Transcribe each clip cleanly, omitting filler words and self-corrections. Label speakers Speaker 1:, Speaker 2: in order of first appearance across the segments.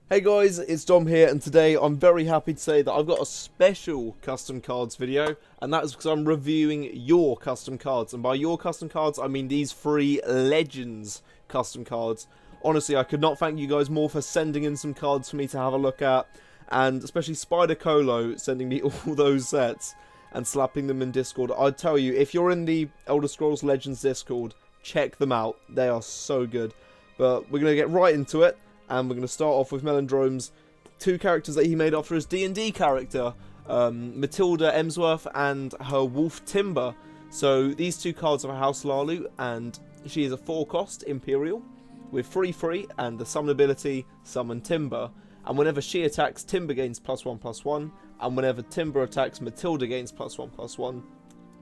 Speaker 1: Hey guys, it's Dom here, and today I'm very happy to say that I've got a special custom cards video, and that is because I'm reviewing your custom cards. And by your custom cards, I mean these three Legends custom cards. Honestly, I could not thank you guys more for sending in some cards for me to have a look at, and especially Spider Colo sending me all those sets and slapping them in Discord. I'd tell you, if you're in the Elder Scrolls Legends Discord, check them out. They are so good. But we're going to get right into it. And we're going to start off with Mel Rome's two characters that he made after his D&D character, Matilda Emsworth and her Wolf Timber. So these two cards are House Lalu, and she is a 4-cost Imperial with 3/3 and the summon ability Summon Timber. And whenever she attacks, Timber gains +1/+1, and whenever Timber attacks, Matilda gains +1/+1.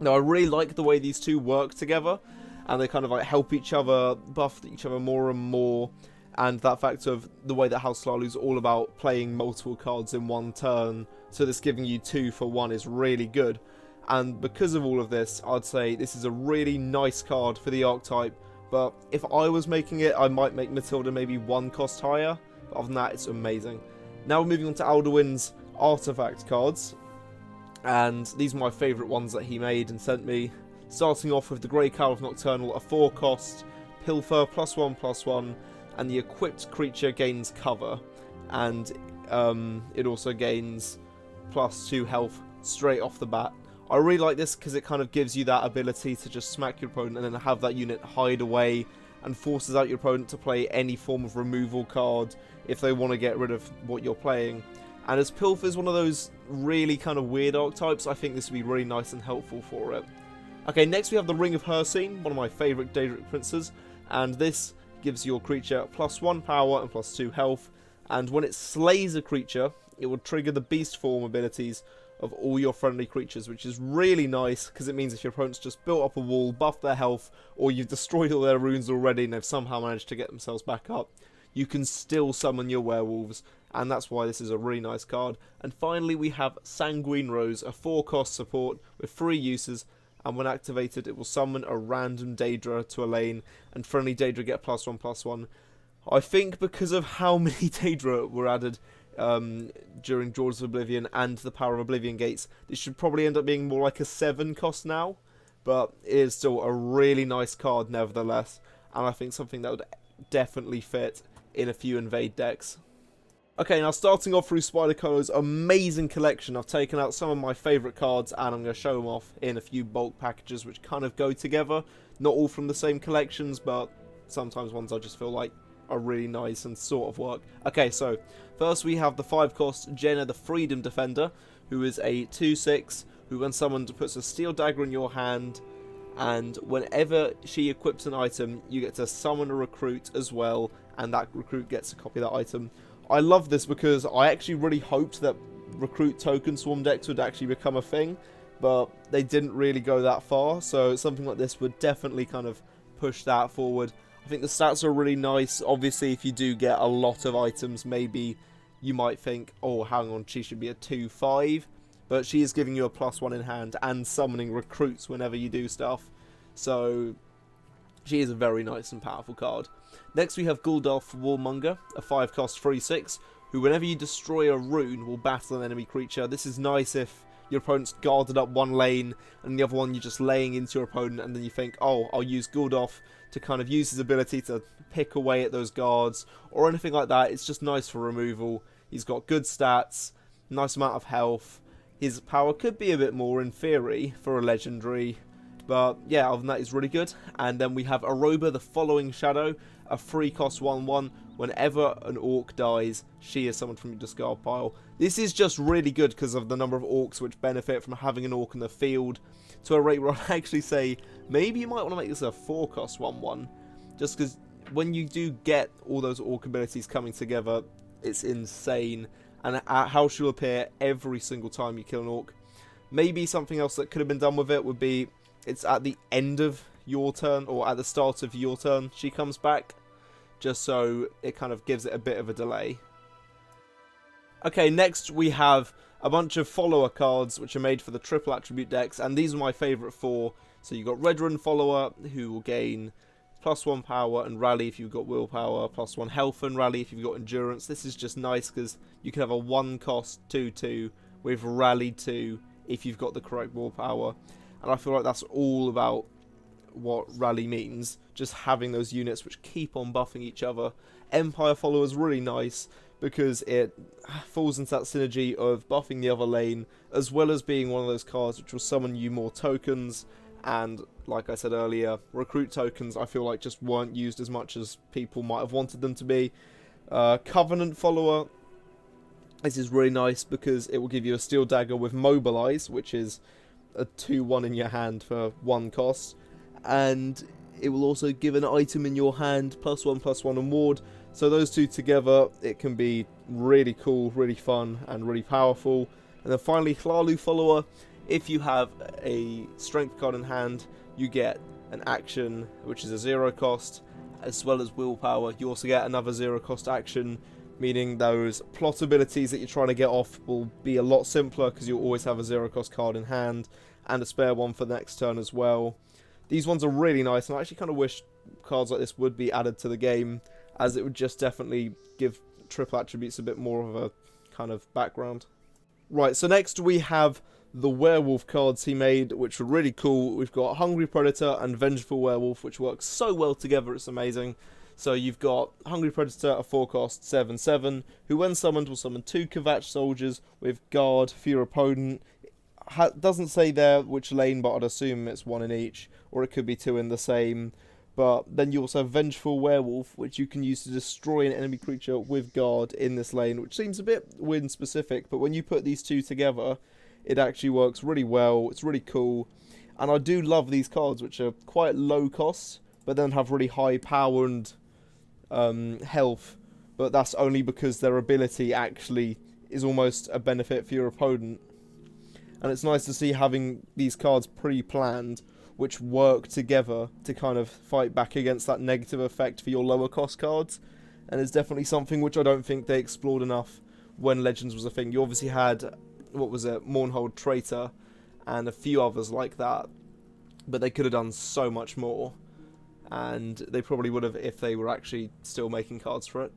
Speaker 1: Now I really like the way these two work together, and they kind of like help each other, buff each other more and more. And that fact of the way that House Lalu is all about playing multiple cards in one turn, so this giving you 2 for 1 is really good. And because of all of this, I'd say this is a really nice card for the archetype. But if I was making it, I might make Matilda maybe 1 cost higher. But other than that, it's amazing. Now we're moving on to Alduin's artifact cards. And these are my favourite ones that he made and sent me. Starting off with the Grey Cowl of Nocturnal, a 4-cost, Pilfer, +1/+1. And the equipped creature gains cover, and it also gains +2 health straight off the bat. I really like this because it kind of gives you that ability to just smack your opponent and then have that unit hide away, and forces out your opponent to play any form of removal card if they want to get rid of what you're playing. And as Pilfer is one of those really kind of weird archetypes, I think this would be really nice and helpful for it. Okay, next we have the Ring of Hircine, one of my favourite Daedric princes, and this gives your creature +1 power and +2 health, and when it slays a creature, it will trigger the beast form abilities of all your friendly creatures, which is really nice because it means if your opponent's just built up a wall, buffed their health, or you've destroyed all their runes already and they've somehow managed to get themselves back up, you can still summon your werewolves, and that's why this is a really nice card. And finally we have Sanguine Rose, a 4-cost support with 3 uses, and when activated it will summon a random Daedra to a lane, and friendly Daedra get +1/+1. I think because of how many Daedra were added during Jaws of Oblivion and the Power of Oblivion Gates, this should probably end up being more like a 7-cost now, but it is still a really nice card nevertheless, and I think something that would definitely fit in a few Invade decks. Okay, now starting off through Spider Colo's amazing collection, I've taken out some of my favourite cards and I'm going to show them off in a few bulk packages which kind of go together. Not all from the same collections, but sometimes ones I just feel like are really nice and sort of work. Okay, so first we have the 5-cost Jenna the Freedom Defender, who is a 2/6, who when summoned puts a steel dagger in your hand, and whenever she equips an item, you get to summon a recruit as well, and that recruit gets a copy of that item. I love this because I actually really hoped that recruit token swarm decks would actually become a thing, but they didn't really go that far, so something like this would definitely kind of push that forward. I think the stats are really nice. Obviously, if you do get a lot of items, maybe you might think, oh, hang on, she should be a 2/5, but she is giving you a +1 in hand and summoning recruits whenever you do stuff, so she is a very nice and powerful card. Next we have Guldolf Warmonger, a 5-cost 3/6, who whenever you destroy a rune will battle an enemy creature. This is nice if your opponent's guarded up one lane and the other one you're just laying into your opponent, and then you think, oh, I'll use Guldolf to kind of use his ability to pick away at those guards or anything like that. It's just nice for removal. He's got good stats, nice amount of health. His power could be a bit more in theory for a legendary, but yeah, other than that, he's really good. And then we have Aroba the Following Shadow, a 3-cost 1/1. Whenever an orc dies, she is summoned from your discard pile. This is just really good because of the number of orcs which benefit from having an orc in the field, to a rate where I'd actually say maybe you might want to make this a 4-cost 1/1, just because when you do get all those orc abilities coming together, it's insane, and how she'll appear every single time you kill an orc. Maybe something else that could have been done with it would be, it's at the end of your turn, or at the start of your turn, she comes back, just so it kind of gives it a bit of a delay. Okay, next we have a bunch of follower cards which are made for the triple attribute decks, and these are my favourite 4. So you've got Red Run Follower, who will gain +1 power and rally if you've got willpower, +1 health and rally if you've got endurance. This is just nice because you can have a 1 cost 2/2 with rally 2 if you've got the correct willpower. And I feel like that's all about what rally means, just having those units which keep on buffing each other. Empire Follower is really nice because it falls into that synergy of buffing the other lane, as well as being one of those cards which will summon you more tokens. And like I said earlier, recruit tokens I feel like just weren't used as much as people might have wanted them to be. Covenant Follower, this is really nice because it will give you a steel dagger with mobilize, which is a 2/1 in your hand for 1 cost, and it will also give an item in your hand +1/+1 and ward. So those two together, it can be really cool, really fun, and really powerful. And then finally, Hlalu Follower. If you have a strength card in hand, you get an action which is a 0 cost, as well as willpower. You also get another 0 cost action, meaning those plot abilities that you're trying to get off will be a lot simpler because you'll always have a 0 cost card in hand and a spare one for the next turn as well. These ones are really nice, and I actually kind of wish cards like this would be added to the game, as it would just definitely give triple attributes a bit more of a kind of background. Right, so next we have the Werewolf cards he made, which were really cool. We've got Hungry Predator and Vengeful Werewolf, which work so well together, it's amazing. So you've got Hungry Predator, a 4-cost 7/7, who when summoned will summon 2 Kvatch soldiers with guard for your opponent. Doesn't say there which lane, but I'd assume it's 1 in each, or it could be 2 in the same. But then you also have Vengeful Werewolf, which you can use to destroy an enemy creature with guard in this lane, which seems a bit win specific, but when you put these two together, it actually works really well. It's really cool, and I do love these cards, which are quite low cost, but then have really high power and health, but that's only because their ability actually is almost a benefit for your opponent. And it's nice to see having these cards pre-planned, which work together to kind of fight back against that negative effect for your lower cost cards. And it's definitely something which I don't think they explored enough when Legends was a thing. You obviously had, what was it, Mournhold Traitor, and a few others like that, but they could have done so much more, and they probably would have if they were actually still making cards for it.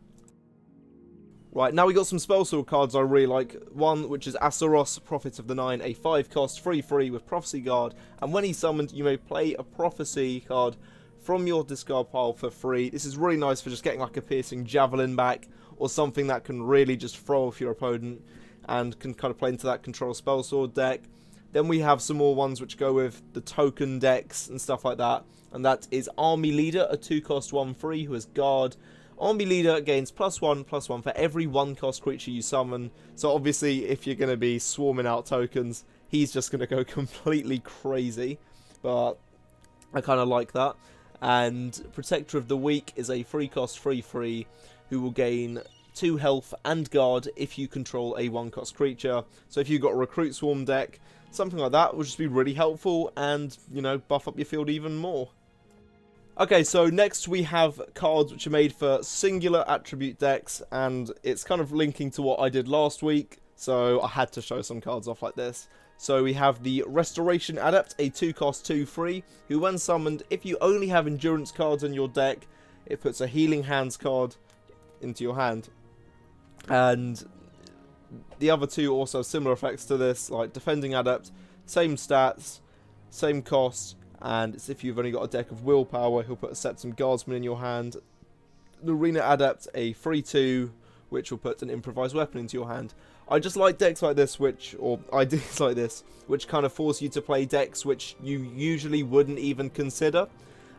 Speaker 1: Right, now we got some spell sword cards I really like. One, which is Asaros, Prophet of the Nine, a 5-cost 3/3 with Prophecy Guard, and when he's summoned, you may play a Prophecy card from your discard pile for free. This is really nice for just getting like a Piercing Javelin back, or something that can really just throw off your opponent, and can kind of play into that control spell sword deck. Then we have some more ones which go with the token decks and stuff like that, and that is Army Leader, a 2-cost 1/3 who has guard. Army Leader gains +1/+1 for every 1-cost creature you summon. So obviously, if you're going to be swarming out tokens, he's just going to go completely crazy. But I kind of like that. And Protector of the Weak is a 3-cost 3/3 who will gain 2 health and guard if you control a 1-cost creature. So if you've got a Recruit Swarm deck, something like that will just be really helpful and, you know, buff up your field even more. Okay, so next we have cards which are made for singular attribute decks, and it's kind of linking to what I did last week, so I had to show some cards off like this. So we have the Restoration Adept, a 2-cost 2/3, who when summoned, if you only have endurance cards in your deck, it puts a Healing Hands card into your hand. And the other two also have similar effects to this, like Defending Adept, same stats, same cost, and it's if you've only got a deck of willpower, he'll put a Septum Guardsman in your hand. The Arena Adept, a 3/2, which will put an improvised weapon into your hand. I just like decks like this, or ideas like this, which kind of force you to play decks which you usually wouldn't even consider,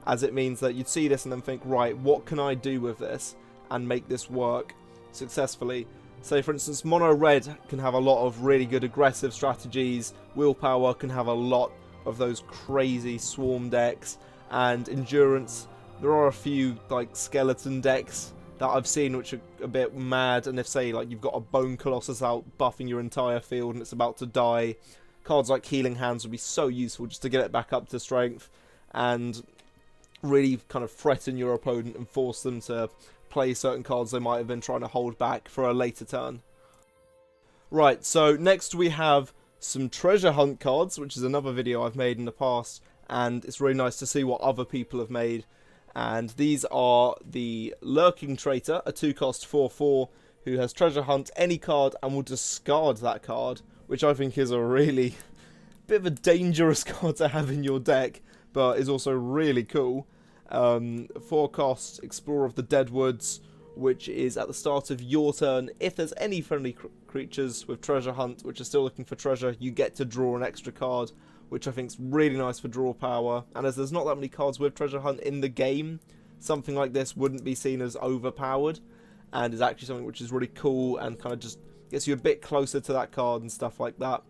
Speaker 1: as it means that you'd see this and then think, right, what can I do with this and make this work successfully? Say, for instance, Mono Red can have a lot of really good aggressive strategies, Willpower can have a lot of those crazy swarm decks, and Endurance, there are a few like skeleton decks that I've seen which are a bit mad, and if say like you've got a Bone Colossus out buffing your entire field and it's about to die, cards like Healing Hands would be so useful just to get it back up to strength and really kind of threaten your opponent and force them to play certain cards they might have been trying to hold back for a later turn. Right, so next we have some treasure hunt cards, which is another video I've made in the past, and it's really nice to see what other people have made. And these are the Lurking Traitor, a 2-cost 4/4, who has Treasure Hunt any card and will discard that card, which I think is a really bit of a dangerous card to have in your deck, but is also really cool. 4-cost Explorer of the Deadwoods, which is at the start of your turn. If there's any friendly creatures with Treasure Hunt which are still looking for treasure, you get to draw an extra card, which I think is really nice for draw power. And as there's not that many cards with Treasure Hunt in the game, something like this wouldn't be seen as overpowered, and is actually something which is really cool and kind of just gets you a bit closer to that card and stuff like that.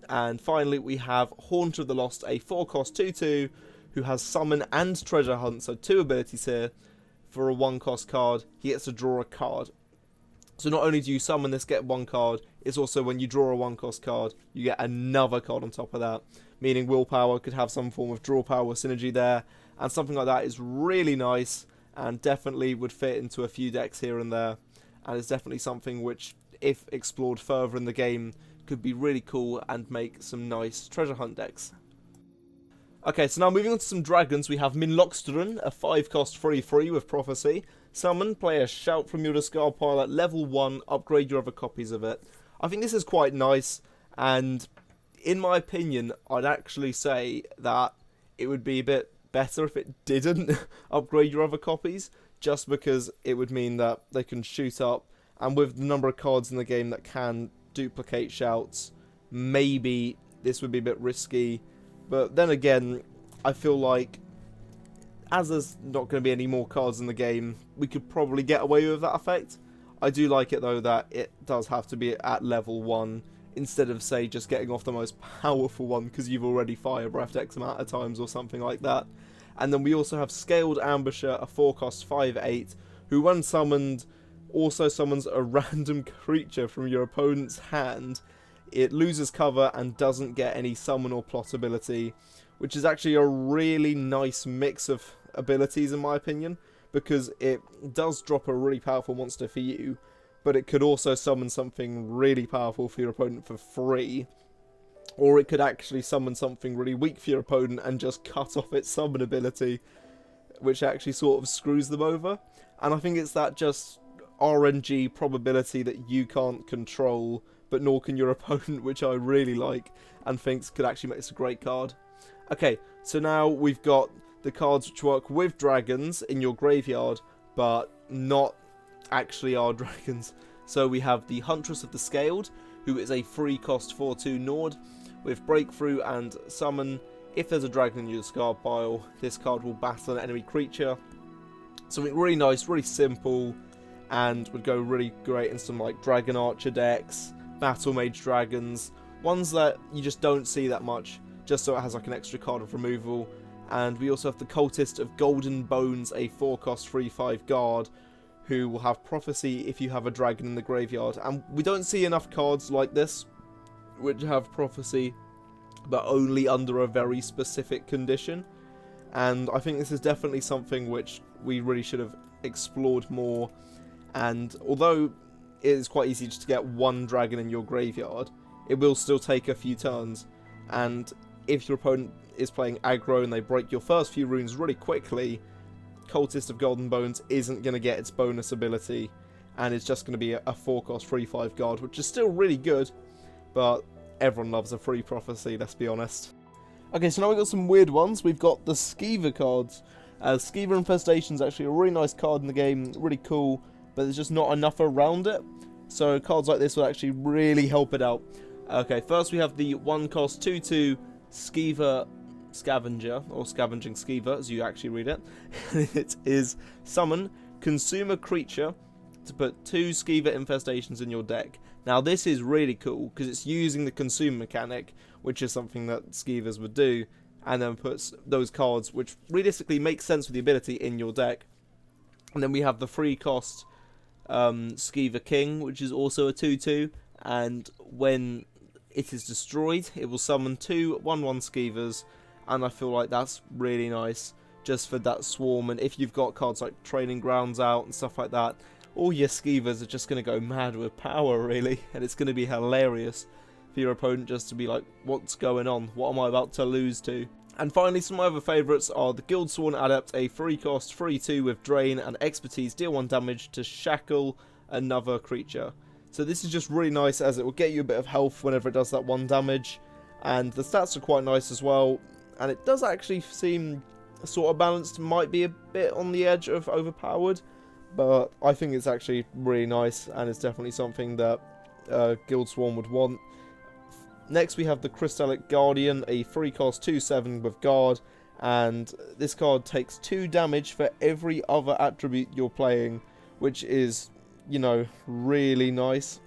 Speaker 1: And finally we have Haunter of the Lost, a 4-cost 2/2, who has Summon and Treasure Hunt, so 2 abilities here. For a 1-cost card, he gets to draw a card. So not only do you summon this, get 1 card, it's also when you draw a 1-cost card, you get another card on top of that. Meaning Willpower could have some form of draw power synergy there, and something like that is really nice, and definitely would fit into a few decks here and there. And it's definitely something which, if explored further in the game, could be really cool and make some nice Treasure Hunt decks. Okay, so now moving on to some dragons, we have Minloxdrun, a 5-cost 3/3 with Prophecy. Summon, play a shout from your discard pile at level 1, upgrade your other copies of it. I think this is quite nice, and in my opinion, I'd actually say that it would be a bit better if it didn't upgrade your other copies, just because it would mean that they can shoot up, and with the number of cards in the game that can duplicate shouts, maybe this would be a bit risky. But then again, I feel like, as there's not going to be any more cards in the game, we could probably get away with that effect. I do like it though that it does have to be at level 1, instead of, say, just getting off the most powerful one because you've already fire breathed X amount of times or something like that. And then we also have Scaled Ambusher, a 4-cost 5/8, who when summoned also summons a random creature from your opponent's hand. It loses cover and doesn't get any summon or plot ability, which is actually a really nice mix of abilities in my opinion, because it does drop a really powerful monster for you, but it could also summon something really powerful for your opponent for free, or it could actually summon something really weak for your opponent and just cut off its summon ability, which actually sort of screws them over. And I think it's that just RNG probability that you can't control, but nor can your opponent, which I really like and thinks could actually make this a great card. Okay, so now we've got the cards which work with dragons in your graveyard, but not actually are dragons. So we have the Huntress of the Scaled, who is a 3-cost 4/2 Nord with Breakthrough and Summon. If there's a dragon in your discard pile, this card will battle an enemy creature. Something really nice, really simple, and would go really great in some like Dragon Archer decks, Battle Mage Dragons, ones that you just don't see that much, just so it has like an extra card of removal. And we also have the Cultist of Golden Bones, a 4-cost 3/5 guard, who will have Prophecy if you have a dragon in the graveyard. And we don't see enough cards like this which have Prophecy, but only under a very specific condition. And I think this is definitely something which we really should have explored more. And although it is quite easy just to get one dragon in your graveyard, it will still take a few turns. And if your opponent is playing aggro and they break your first few runes really quickly, Cultist of Golden Bones isn't going to get its bonus ability, and it's just going to be a 4-cost 3/5 guard, which is still really good, but everyone loves a free Prophecy, let's be honest. Okay, so now we've got some weird ones. We've got the Skeever cards. Skeever Infestation is actually a really nice card in the game, really cool, but there's just not enough around it. So cards like this will actually really help it out. Okay, first we have the 1-cost 2/2 Skeever Scavenger, or Scavenging Skeever, as you actually read it. It is Summon, consume a creature to put 2 Skeever Infestations in your deck. Now this is really cool, because it's using the consume mechanic, which is something that Skeevers would do, and then puts those cards, which realistically makes sense with the ability, in your deck. And then we have the 3-cost Skeever King, which is also a 2/2, and when it is destroyed, it will summon 2 1/1 Skeevers, and I feel like that's really nice, just for that swarm. And if you've got cards like Training Grounds out and stuff like that, all your Skeevers are just going to go mad with power, really, and it's going to be hilarious for your opponent just to be like, what's going on? What am I about to lose to? And finally, some of my other favourites are the Guildsworn Adept, a 3-cost 3/2 with Drain and Expertise, deal 1 damage to shackle another creature. So this is just really nice as it will get you a bit of health whenever it does that 1 damage. And the stats are quite nice as well. And it does actually seem sort of balanced, might be a bit on the edge of overpowered. But I think it's actually really nice and it's definitely something that Guildsworn would want. Next we have the Crystallic Guardian, a 3-cost 2/7 with Guard, and this card takes 2 damage for every other attribute you're playing, which is, you know, really nice.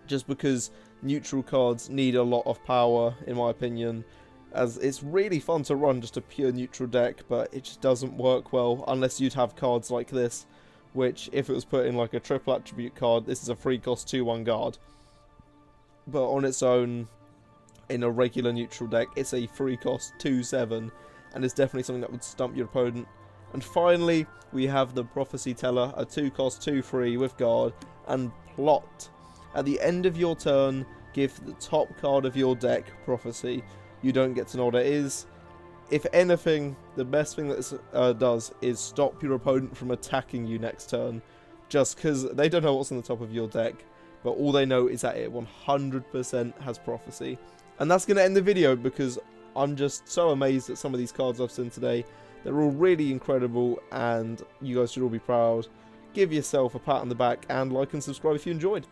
Speaker 1: Just because neutral cards need a lot of power, in my opinion, as it's really fun to run just a pure neutral deck, but it just doesn't work well unless you'd have cards like this, which if it was put in like a triple attribute card, this is a 3-cost 2/1 Guard. But on its own, in a regular neutral deck, it's a 3-cost 2/7, and it's definitely something that would stump your opponent. And finally, we have the Prophecy Teller, a 2-cost 2/3 with Guard, and Plot. At the end of your turn, give the top card of your deck Prophecy. You don't get to know what it is. If anything, the best thing that this does is stop your opponent from attacking you next turn, just because they don't know what's on the top of your deck. But all they know is that it 100% has Prophecy. And that's going to end the video because I'm just so amazed at some of these cards I've seen today. They're all really incredible and you guys should all be proud. Give yourself a pat on the back and like and subscribe if you enjoyed.